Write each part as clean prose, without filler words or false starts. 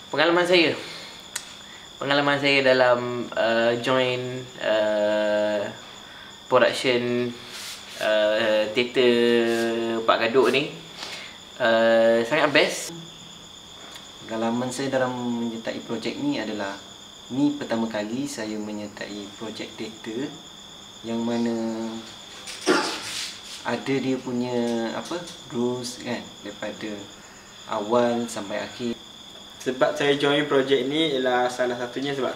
Pengalaman saya dalam join production teater Pak Kaduk ni sangat best. Pengalaman saya dalam menyertai projek ni adalah ni pertama kali saya menyertai projek teater yang mana ada dia punya rules kan, daripada awal sampai akhir. Sebab saya join projek ni ialah salah satunya sebab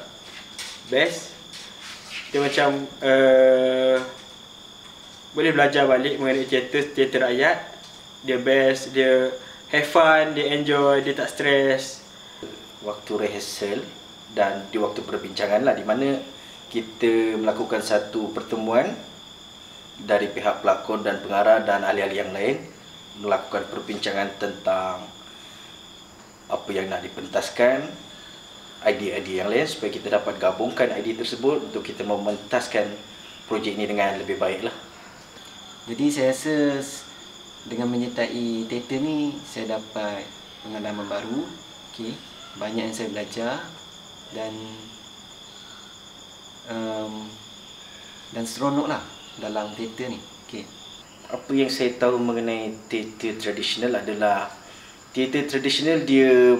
best. Dia macam boleh belajar balik mengenai teater rakyat. Dia best, dia have fun, dia enjoy, dia tak stres. Waktu rehearsal dan di waktu perbincangan lah, di mana kita melakukan satu pertemuan dari pihak pelakon dan pengarah dan ahli-ahli yang lain, melakukan perbincangan tentang apa yang nak dipentaskan, idea-idea yang lain, supaya kita dapat gabungkan idea tersebut untuk kita mementaskan projek ini dengan lebih baik lah. Jadi saya rasa dengan menyertai teater ni saya dapat pengalaman baru, banyak yang saya belajar dan seronok lah dalam teater ni. Apa yang saya tahu mengenai teater tradisional adalah teater tradisional dia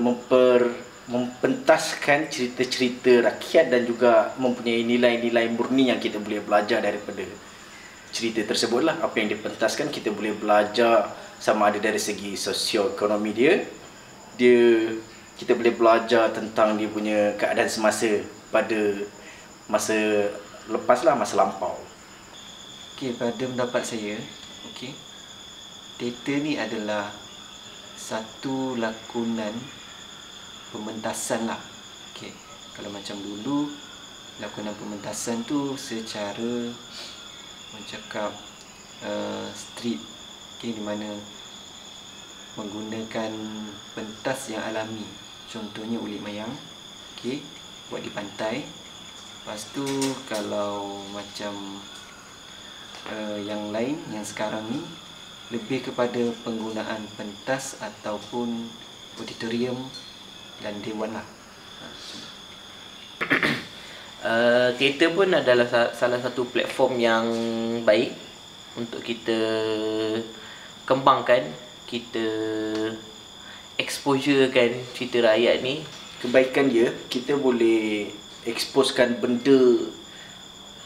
mempentaskan cerita-cerita rakyat dan juga mempunyai nilai-nilai murni yang kita boleh belajar daripada cerita tersebut lah. Apa yang dipentaskan kita boleh belajar, sama ada dari segi sosioekonomi kita boleh belajar tentang dia punya keadaan semasa pada masa lepas lah, masa lampau. Pada pendapat saya, teater ni adalah satu lakonan pementasan lah. Kalau macam dulu, lakonan pementasan tu secara mencakap street, di mana menggunakan pentas yang alami. Contohnya ulit mayang, buat di pantai. Lepas tu kalau macam yang lain, yang sekarang ni lebih kepada penggunaan pentas ataupun auditorium dan dewan lah. Teater pun adalah salah satu platform yang baik untuk kita kembangkan, kita exposurekan cerita rakyat ni. Kebaikan dia, kita boleh exposekan benda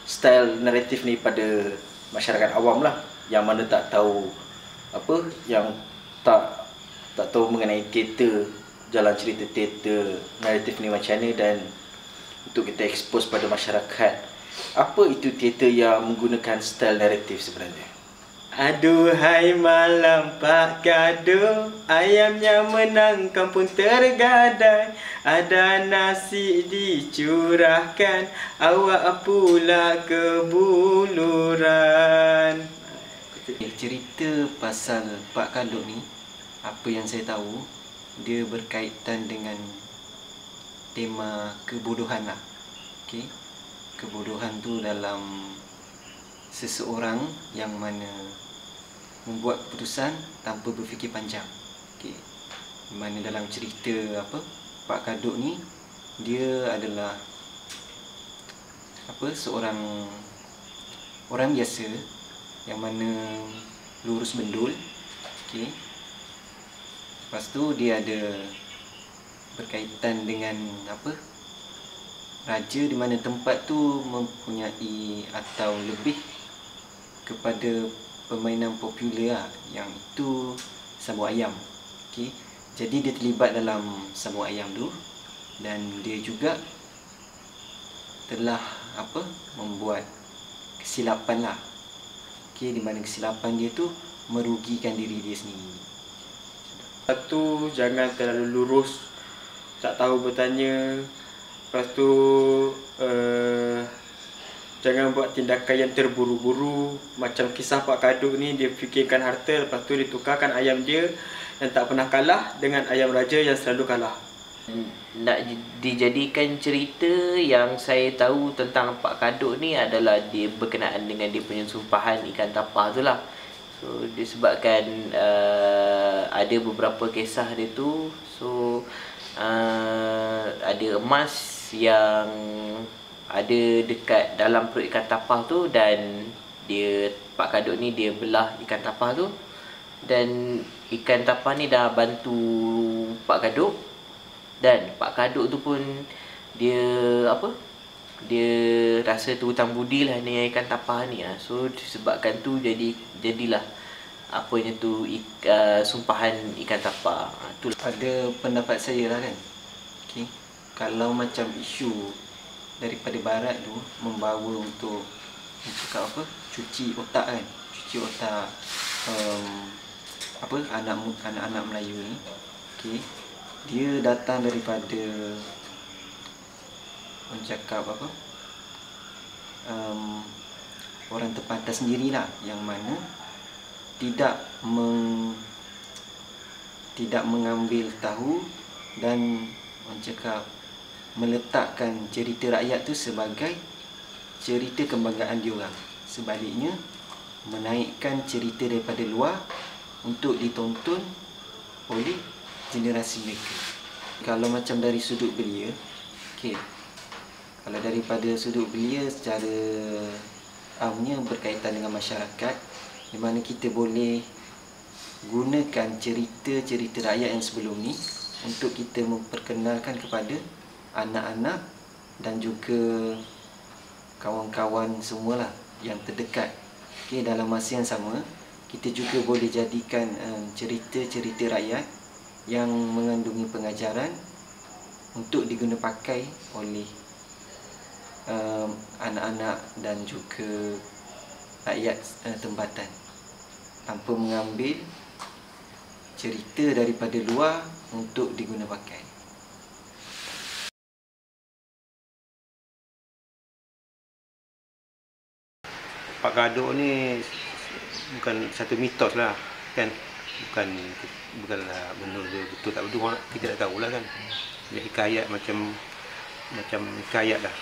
style naratif ni pada masyarakat awam lah, yang mana tak tahu yang tak tahu mengenai teater, jalan cerita teater naratif ni macam mana, dan untuk kita expose pada masyarakat apa itu teater yang menggunakan style naratif sebenarnya. Aduhai malam Pak Kaduk, ayamnya menang kampung tergadai. Ada nasi dicurahkan, awak pula kebuluran. Cerita pasal Pak Kaduk ni, apa yang saya tahu, dia berkaitan dengan tema kebodohan lah. Kebodohan tu dalam seseorang yang mana membuat keputusan tanpa berfikir panjang. Di mana dalam cerita Pak Kaduk ni, dia adalah seorang orang biasa yang mana lurus bendul. Lepas tu dia ada berkaitan dengan raja, di mana tempat tu mempunyai atau lebih kepada permainan popular lah, yang itu sabuk ayam. Jadi dia terlibat dalam sabuk ayam tu, dan dia juga telah membuat kesilapan lah. Di mana kesilapan dia tu merugikan diri dia sendiri. Satu, jangan terlalu lurus, tak tahu bertanya. Lepas tu jangan buat tindakan yang terburu-buru. Macam kisah Pak Kaduk ni, dia fikirkan harta, lepas tu ditukarkan ayam dia yang tak pernah kalah dengan ayam raja yang selalu kalah. Nak dijadikan cerita yang saya tahu tentang Pak Kaduk ni adalah dia berkenaan dengan dia punya sumpahan ikan tapah tu lah. So disebabkan ada beberapa kisah dia tu, so ada emas yang ada dekat dalam perut ikan tapah tu, dan Pak Kaduk ni dia belah ikan tapah tu, dan ikan tapah ni dah bantu Pak Kaduk, dan Pak Kaduk tu pun dia dia rasa tu hutang budi lah dengan ikan tapah ni lah. So disebabkan tu jadilah apanya tu sumpahan ikan tapah. Itulah. Pada pendapat saya lah kan, okay, kalau macam isu daripada barat tu membawa untuk cakap cuci otak kan, cuci otak anak-anak Melayu ni, okay, dia datang daripada cakap orang tempatan sendirilah, yang mana tidak mengambil tahu dan cakap meletakkan cerita rakyat tu sebagai cerita kebanggaan diorang. Sebaliknya menaikkan cerita daripada luar untuk ditonton oleh generasi mereka. Kalau macam dari sudut belia, okay, kalau daripada sudut belia secara amnya berkaitan dengan masyarakat, di mana kita boleh gunakan cerita-cerita rakyat yang sebelum ni untuk kita memperkenalkan kepada anak-anak dan juga kawan-kawan semualah yang terdekat. Okay, dalam masa yang sama, kita juga boleh jadikan cerita-cerita rakyat yang mengandungi pengajaran untuk diguna pakai oleh anak-anak dan juga rakyat tempatan, tanpa mengambil cerita daripada luar untuk diguna pakai. Pak Kaduk ni bukan satu mitos lah kan, bukanlah benda dia betul tak betul, kita tak tahulah kan. Dia hikayat macam hikayat kan.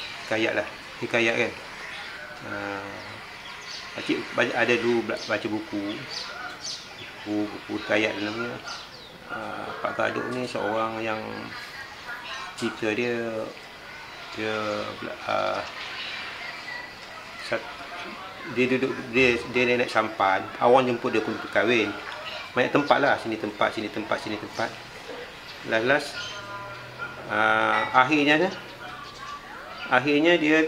Pakcik ada dulu baca buku hikayat dalamnya. Pak Kaduk ni seorang yang cerita dia duduk dia naik sampan, awang jemput dia untuk kahwin. Banyak tempat lah, sini tempat. Last akhirnya dia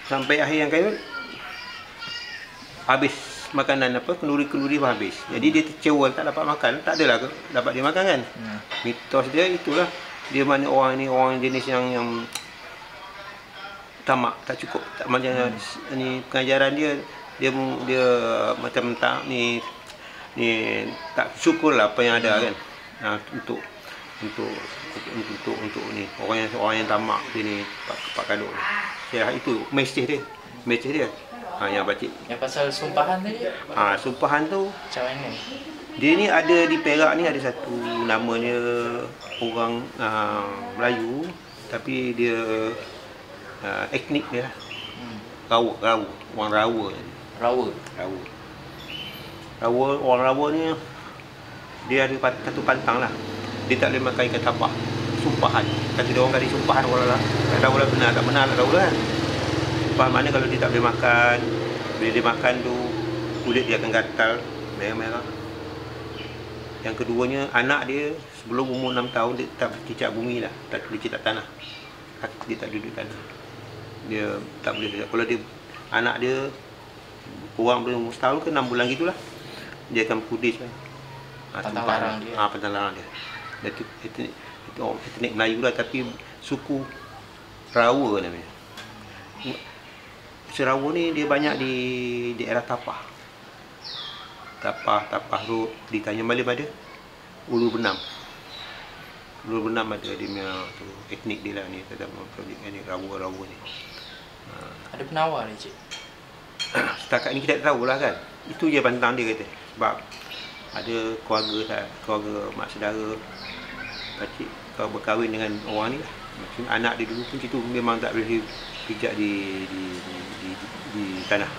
sampai akhir yang kahwin, habis makanan kenduri pun habis. Jadi dia kecewa tak dapat makan, tak adalah dapat dia makan kan. Mitos dia itulah, dia mana orang jenis yang tamak, tak cukup, tak macam ni pengajaran dia macam tak ni tak syukurlah apa yang ada kan. Untuk ni orang yang tamak sini Pak Kaduk. Ya, itu mesej dia. Yang pakcik. Yang pasal sumpahan tadi. Sumpahan tu Macam mana? dia ni ada di Perak ni, ada satu namanya orang Melayu, tapi dia etnik dia Rawa, orang Rawa. Orang Rawa ni dia ada satu pantang lah, dia tak boleh makan ikan tapah. Sumpahan, kata dia orang kali sumpahan orang lah. Tak tahu lah benar tak tahu lah. Sumpahan mana kalau dia tak boleh makan, bila dia makan tu kulit dia akan gatal, merah-merah. Yang keduanya, anak dia sebelum umur 6 tahun dia tak cicak bumi lah, tak boleh cicak tanah. Dia tak duduk tanah, dia tak boleh. Kalau dia anak dia kurang belum setahun ke 6 bulan gitulah, dia akan pudis kan. Pantang larang dia. Pantang larang dia. Itu etnik Melayu lah, tapi suku Rawa namanya. Rawa ni dia banyak di daerah Tapah Road, di Tanjung Malim ada, Ulu Benam ada dia punya tu, etnik dia lah ni, ni Rawa ni. Ada penawar ni, cik? Setakat ni kita tak tahulah kan. Itu je pantang dia kata. Sebab ada keluarga mak saudara pakcik kau berkahwin dengan orang ni lah. Maksudnya anak dia dulu pun situ memang tak boleh pijak di tanah.